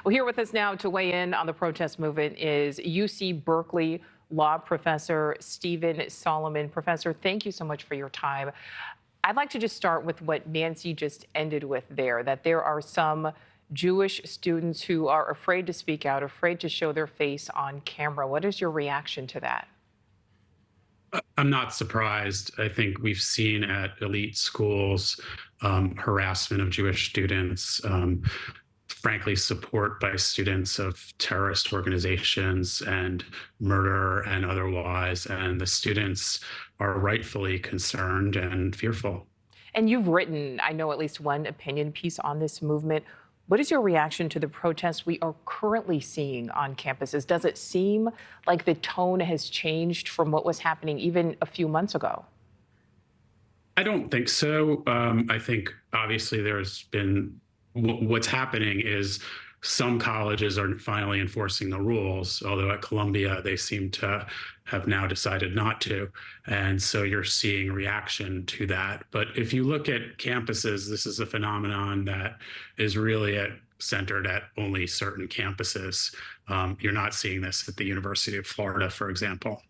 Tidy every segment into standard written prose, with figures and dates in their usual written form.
Well, here with us now to weigh in on the protest movement is UC Berkeley law professor Stephen Solomon. Professor, thank you so much for your time. I'd like to just start with what Nancy just ended with there, that there are some Jewish students who are afraid to speak out, afraid to show their face on camera. What is your reaction to that? I'm not surprised. I think we've seen at elite schools harassment of Jewish students, frankly, support by students of terrorist organizations and murder and otherwise. And the students are rightfully concerned and fearful. And you've written, I know, at least one opinion piece on this movement. What is your reaction to the protests we are currently seeing on campuses? Does it seem like the tone has changed from what was happening even a few months ago? I don't think so. I think obviously there's been what's happening is some colleges are finally enforcing the rules, although at Columbia they seem to have now decided not to. And so you're seeing reaction to that. But if you look at campuses, this is a phenomenon that is really centered at only certain campuses. You're not seeing this at the University of Florida, for example.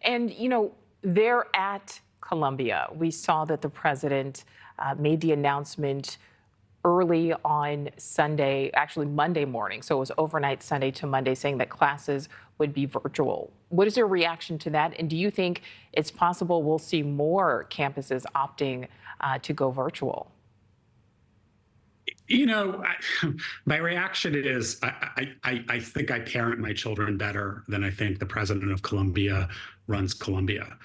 And, you know, they're at Columbia. We saw that the president made the announcement early on Sunday, actually Monday morning. So it was overnight Sunday to Monday, saying that classes would be virtual. What is your reaction to that? And do you think it's possible we'll see more campuses opting to go virtual? You know, my reaction is I think I parent my children better than I think the president of Columbia runs Columbia.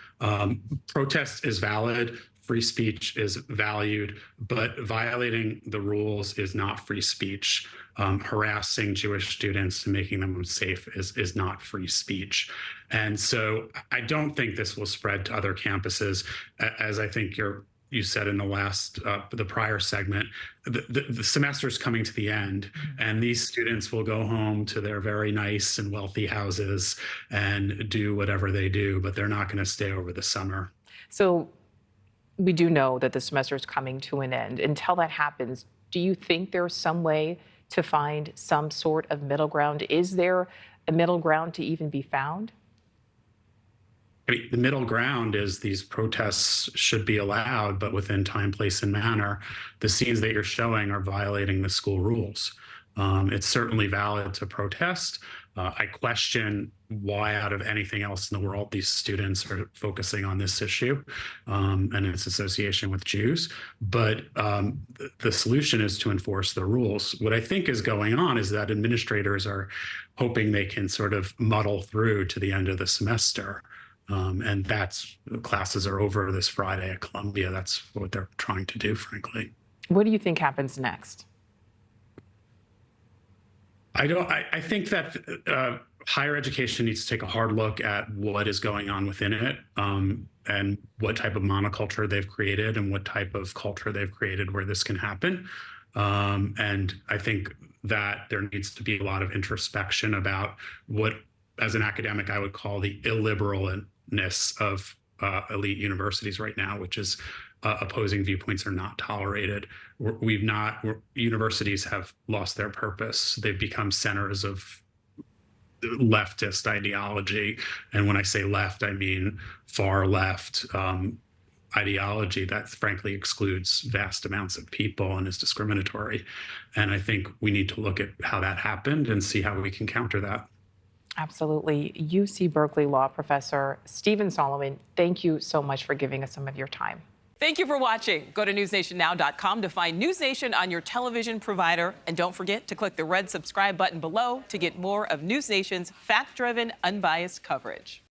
Protest is valid. Free speech is valued, but violating the rules is not free speech. Harassing Jewish students and making them unsafe is not free speech. And so I don't think this will spread to other campuses, as I think you said in the prior segment. The semester is coming to the end, and these students will go home to their very nice and wealthy houses and do whatever they do, but they're not going to stay over the summer. So we do know that the semester is coming to an end. Until that happens, do you think there's some way to find some sort of middle ground? Is there a middle ground to even be found? I mean, the middle ground is these protests should be allowed, but within time, place, and manner. The scenes that you're showing are violating the school rules. It's certainly valid to protest. I question why, out of anything else in the world, these students are focusing on this issue and its association with Jews. But the solution is to enforce the rules. What I think is going on is that administrators are hoping they can sort of muddle through to the end of the semester. And classes are over this Friday at Columbia. That's what they're trying to do, frankly. What do you think happens next? I think that higher education needs to take a hard look at what is going on within it, and what type of monoculture they've created and what type of culture they've created where this can happen. And I think that there needs to be a lot of introspection about what, as an academic, I would call the illiberalness of elite universities right now, which is opposing viewpoints are not tolerated. Universities have lost their purpose. They've become centers of leftist ideology. And when I say left, I mean far left ideology that frankly excludes vast amounts of people and is discriminatory. And I think we need to look at how that happened and see how we can counter that. Absolutely. UC Berkeley law professor Stephen Solomon, thank you so much for giving us some of your time. Thank you for watching. Go to newsnationnow.com to find NewsNation on your television provider. And don't forget to click the red subscribe button below to get more of NewsNation's fact-driven, unbiased coverage.